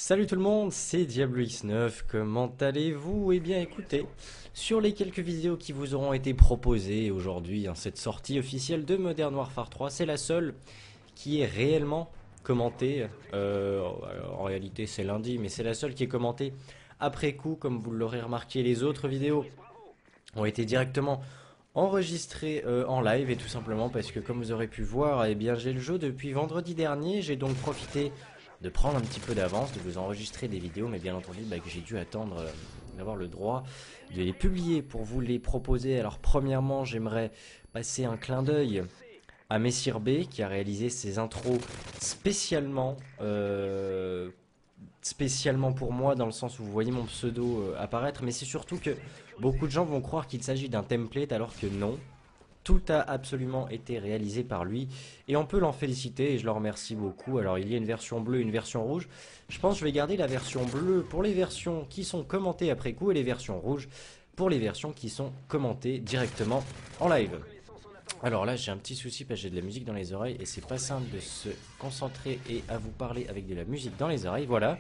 Salut tout le monde, c'est Diablo X9, comment allez-vous? Eh bien écoutez, sur les quelques vidéos qui vous auront été proposées aujourd'hui, cette sortie officielle de Modern Warfare 3, c'est la seule qui est réellement commentée. En réalité c'est lundi, mais c'est la seule qui est commentée après coup, comme vous l'aurez remarqué. Les autres vidéos ont été directement enregistrées en live, et tout simplement parce que, comme vous aurez pu voir, eh bien j'ai le jeu depuis vendredi dernier. J'ai donc profité de prendre un petit peu d'avance, de vous enregistrer des vidéos, mais bien entendu que j'ai dû attendre d'avoir le droit de les publier pour vous les proposer. Alors premièrement, j'aimerais passer un clin d'œil à Messire B, qui a réalisé ses intros spécialement pour moi, dans le sens où vous voyez mon pseudo apparaître, mais c'est surtout que beaucoup de gens vont croire qu'il s'agit d'un template, alors que non. Tout a absolument été réalisé par lui, et on peut l'en féliciter, et je le remercie beaucoup. Alors il y a une version bleue et une version rouge. Je pense que je vais garder la version bleue pour les versions qui sont commentées après coup, et les versions rouges pour les versions qui sont commentées directement en live. Alors là, j'ai un petit souci parce que j'ai de la musique dans les oreilles et c'est pas simple de se concentrer et à vous parler avec de la musique dans les oreilles. Voilà.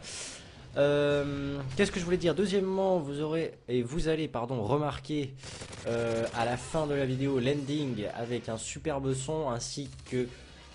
Qu'est-ce que je voulais dire? Deuxièmement, vous allez remarquer à la fin de la vidéo l'ending avec un superbe son, ainsi que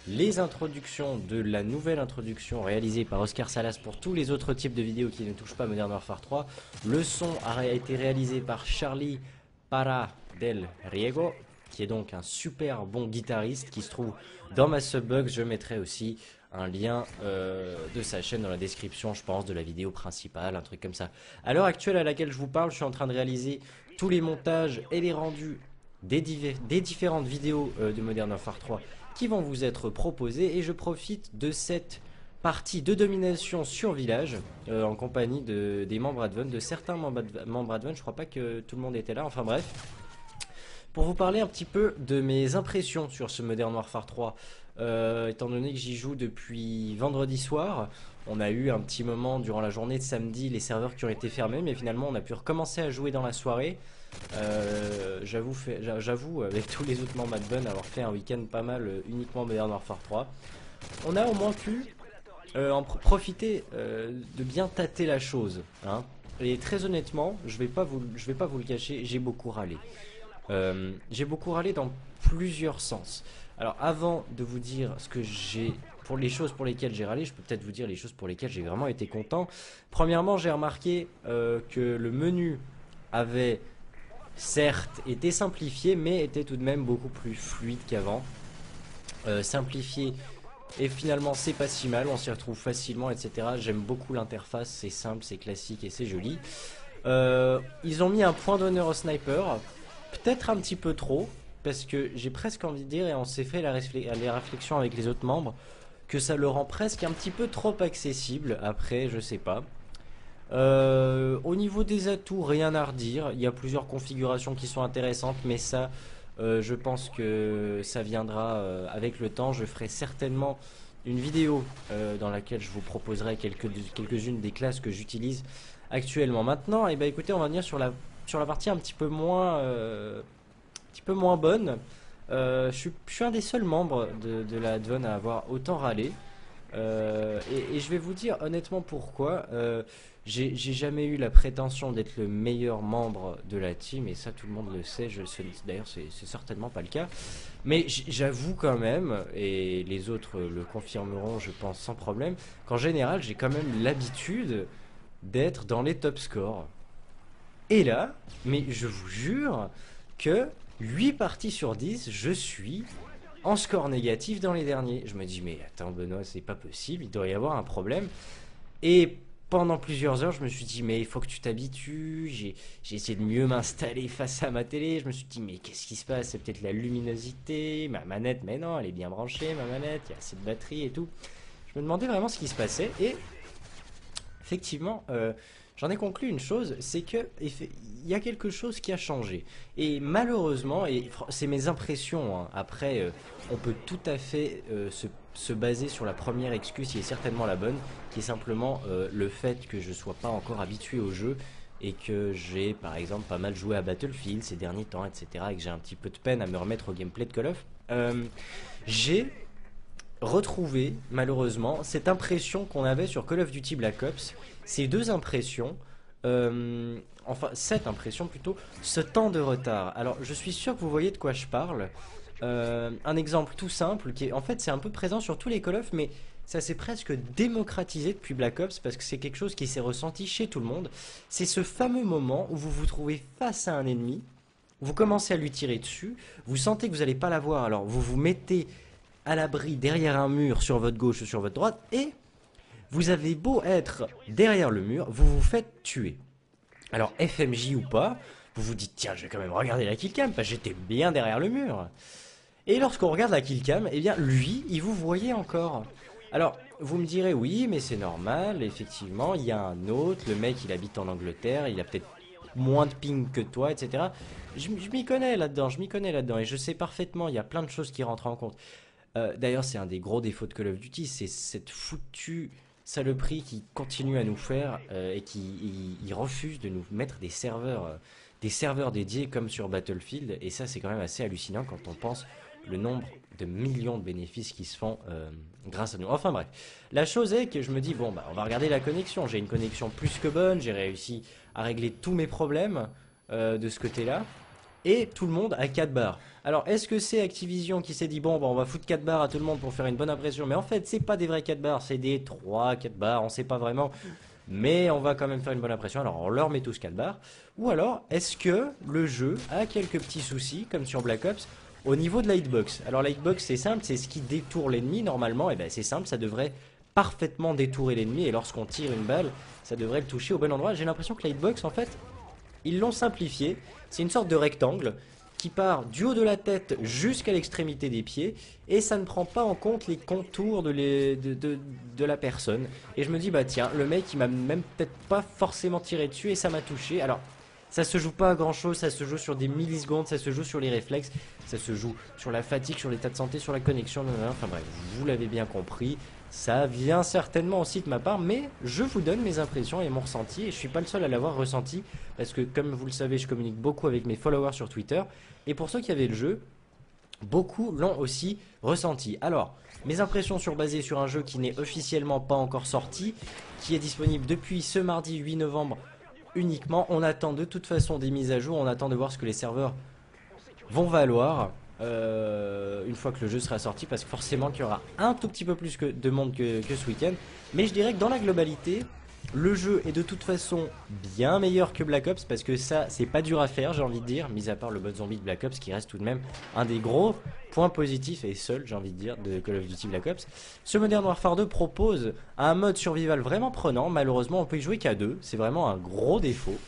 les introductions de la nouvelle introduction réalisée par Oscar Salas pour tous les autres types de vidéos qui ne touchent pas Modern Warfare 3. Le son a été réalisé par Charlie Para del Riego, qui est donc un super bon guitariste qui se trouve dans ma subbox. Je mettrai aussi un lien de sa chaîne dans la description, je pense, de la vidéo principale, un truc comme ça. À l'heure actuelle à laquelle je vous parle, je suis en train de réaliser tous les montages et les rendus des différentes vidéos de Modern Warfare 3 qui vont vous être proposées, et je profite de cette partie de domination sur village en compagnie des membres Advent, de certains membres Advent. Je crois pas que tout le monde était là, enfin bref, pour vous parler un petit peu de mes impressions sur ce Modern Warfare 3. Étant donné que j'y joue depuis vendredi soir, on a eu un petit moment durant la journée de samedi, les serveurs qui ont été fermés, mais finalement on a pu recommencer à jouer dans la soirée. J'avoue, avec tous les autres membres Advent, avoir fait un week-end pas mal uniquement Modern Warfare 3. On a au moins pu profiter de bien tâter la chose, hein. Et très honnêtement, je vais pas vous le cacher, j'ai beaucoup râlé dans plusieurs sens. Alors avant de vous dire ce que pour les choses pour lesquelles j'ai râlé, je peux peut-être vous dire les choses pour lesquelles j'ai vraiment été content. Premièrement, j'ai remarqué que le menu avait certes été simplifié, mais était tout de même beaucoup plus fluide qu'avant. Simplifié, et finalement c'est pas si mal, on s'y retrouve facilement, etc. J'aime beaucoup l'interface, c'est simple, c'est classique et c'est joli. Ils ont mis un point d'honneur au sniper, peut-être un petit peu trop, parce que j'ai presque envie de dire, et on s'est fait les réflexions avec les autres membres, que ça le rend presque un petit peu trop accessible. Après, je sais pas. Au niveau des atouts, rien à redire. Il y a plusieurs configurations qui sont intéressantes, mais ça, je pense que ça viendra avec le temps. Je ferai certainement une vidéo dans laquelle je vous proposerai quelques-unes des classes que j'utilise actuellement. Maintenant, et écoutez, on va venir sur la partie un petit peu moins bonne. Je suis un des seuls membres de la Advent à avoir autant râlé. Et je vais vous dire honnêtement pourquoi. J'ai jamais eu la prétention d'être le meilleur membre de la team, et ça tout le monde le sait. D'ailleurs, c'est certainement pas le cas. Mais j'avoue quand même, et les autres le confirmeront, je pense sans problème, qu'en général, j'ai quand même l'habitude d'être dans les top scores. Et là, mais je vous jure que 8 parties sur 10, je suis en score négatif dans les derniers. Je me dis, mais attends Benoît, c'est pas possible, il doit y avoir un problème. Et pendant plusieurs heures, je me suis dit, mais il faut que tu t'habitues. J'ai essayé de mieux m'installer face à ma télé. Je me suis dit, mais qu'est-ce qui se passe? C'est peut-être la luminosité, ma manette. Mais non, elle est bien branchée, ma manette, il y a assez de batterie et tout. Je me demandais vraiment ce qui se passait, et effectivement, j'en ai conclu une chose, c'est que il y a quelque chose qui a changé. Et malheureusement, et c'est mes impressions, hein, après, on peut tout à fait se baser sur la première excuse, qui est certainement la bonne, qui est simplement le fait que je sois pas encore habitué au jeu, et que j'ai par exemple pas mal joué à Battlefield ces derniers temps, etc. Et que j'ai un petit peu de peine à me remettre au gameplay de Call of. J'ai retrouver malheureusement cette impression qu'on avait sur Call of Duty Black Ops. Ces deux impressions, enfin cette impression plutôt, ce temps de retard. Alors je suis sûr que vous voyez de quoi je parle. Un exemple tout simple qui est, en fait c'est un peu présent sur tous les Call of, mais ça s'est presque démocratisé depuis Black Ops parce que c'est quelque chose qui s'est ressenti chez tout le monde. C'est ce fameux moment où vous vous trouvez face à un ennemi, vous commencez à lui tirer dessus, vous sentez que vous n'allez pas l'avoir, alors vous vous mettez à l'abri derrière un mur sur votre gauche ou sur votre droite, et vous avez beau être derrière le mur, vous vous faites tuer. Alors FMJ ou pas, vous vous dites tiens je vais quand même regarder la killcam parce que j'étais bien derrière le mur. Et lorsqu'on regarde la killcam, eh bien lui, il vous voyait encore. Alors vous me direz oui mais c'est normal, effectivement il y a un autre, le mec il habite en Angleterre, il a peut-être moins de ping que toi, etc. Je m'y connais là-dedans, et je sais parfaitement, il y a plein de choses qui rentrent en compte. D'ailleurs, c'est un des gros défauts de Call of Duty, c'est cette foutue saloperie qui continue à nous faire et qui il refuse de nous mettre des serveurs dédiés comme sur Battlefield. Et ça, c'est quand même assez hallucinant quand on pense le nombre de millions de bénéfices qui se font grâce à nous. Enfin bref, la chose est que je me dis, bon, bah, on va regarder la connexion. J'ai une connexion plus que bonne, j'ai réussi à régler tous mes problèmes de ce côté-là. Et tout le monde a 4 barres. Alors est-ce que c'est Activision qui s'est dit bon bah on va foutre 4 barres à tout le monde pour faire une bonne impression? Mais en fait c'est pas des vrais 4 barres, c'est des 3-4 barres, on sait pas vraiment. Mais on va quand même faire une bonne impression, alors on leur met tous 4 barres. Ou alors est-ce que le jeu a quelques petits soucis comme sur Black Ops au niveau de la hitbox? Alors la hitbox c'est simple, c'est ce qui détourne l'ennemi normalement, et ben c'est simple, ça devrait parfaitement détourer l'ennemi. Et lorsqu'on tire une balle, ça devrait le toucher au bon endroit. J'ai l'impression que la hitbox en fait, ils l'ont simplifié. C'est une sorte de rectangle qui part du haut de la tête jusqu'à l'extrémité des pieds et ça ne prend pas en compte les contours de la personne. Et je me dis bah tiens, le mec il m'a même peut-être pas forcément tiré dessus et ça m'a touché. Alors ça se joue pas à grand chose, ça se joue sur des millisecondes, ça se joue sur les réflexes, ça se joue sur la fatigue, sur l'état de santé, sur la connexion, enfin bref, vous l'avez bien compris. Ça vient certainement aussi de ma part, mais je vous donne mes impressions et mon ressenti, et je suis pas le seul à l'avoir ressenti, parce que comme vous le savez, je communique beaucoup avec mes followers sur Twitter, et pour ceux qui avaient le jeu, beaucoup l'ont aussi ressenti. Alors, mes impressions sont basées sur un jeu qui n'est officiellement pas encore sorti, qui est disponible depuis ce mardi 8 novembre uniquement. On attend de toute façon des mises à jour, on attend de voir ce que les serveurs vont valoir. Une fois que le jeu sera sorti, parce que forcément qu'il y aura un tout petit peu plus de monde que ce week-end, mais je dirais que dans la globalité le jeu est de toute façon bien meilleur que Black Ops, parce que ça c'est pas dur à faire, j'ai envie de dire, mis à part le mode zombie de Black Ops qui reste tout de même un des gros points positifs et seul, j'ai envie de dire, de Call of Duty Black Ops. Ce Modern Warfare 2 propose un mode survival vraiment prenant. Malheureusement on peut y jouer qu'à deux, c'est vraiment un gros défaut.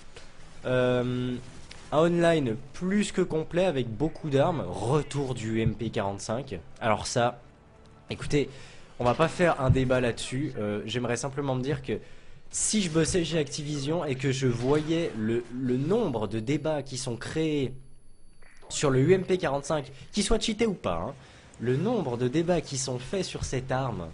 Un online plus que complet avec beaucoup d'armes, retour du MP45. Alors ça, écoutez, on va pas faire un débat là-dessus, j'aimerais simplement me dire que si je bossais chez Activision et que je voyais le nombre de débats qui sont créés sur le UMP45, qu'il soit cheaté ou pas, hein, le nombre de débats qui sont faits sur cette arme,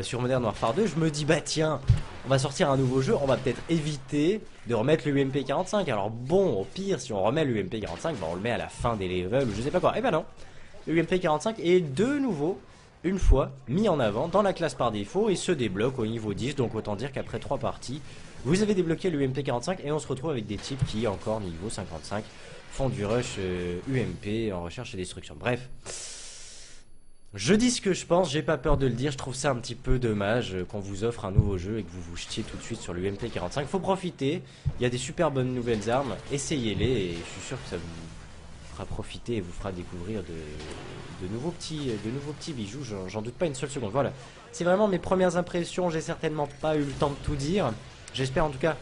sur Modern Warfare 2, je me dis bah tiens, on va sortir un nouveau jeu, on va peut-être éviter de remettre le UMP45. Alors bon, au pire, si on remet le UMP45, bah on le met à la fin des levels ou je sais pas quoi. Et bah non, le UMP45 est de nouveau, une fois, mis en avant dans la classe par défaut et se débloque au niveau 10. Donc autant dire qu'après 3 parties, vous avez débloqué le UMP45 et on se retrouve avec des types qui, encore niveau 55, font du rush UMP en recherche et destruction. Bref. Je dis ce que je pense, j'ai pas peur de le dire, je trouve ça un petit peu dommage qu'on vous offre un nouveau jeu et que vous vous jetiez tout de suite sur le UMP45. Faut profiter, il y a des super bonnes nouvelles armes, essayez-les et je suis sûr que ça vous fera profiter et vous fera découvrir de nouveaux petits bijoux, j'en doute pas une seule seconde. Voilà, c'est vraiment mes premières impressions, j'ai certainement pas eu le temps de tout dire. J'espère en tout cas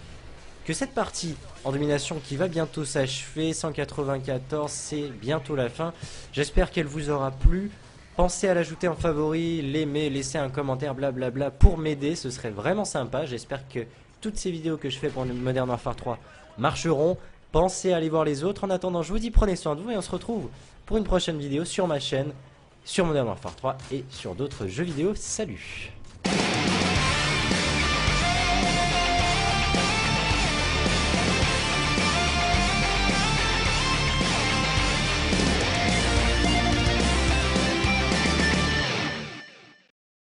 que cette partie en domination qui va bientôt s'achever, 194, c'est bientôt la fin. J'espère qu'elle vous aura plu. Pensez à l'ajouter en favori, l'aimer, laisser un commentaire blablabla pour m'aider, ce serait vraiment sympa. J'espère que toutes ces vidéos que je fais pour Modern Warfare 3 marcheront. Pensez à aller voir les autres. En attendant, je vous dis prenez soin de vous et on se retrouve pour une prochaine vidéo sur ma chaîne, sur Modern Warfare 3 et sur d'autres jeux vidéo. Salut!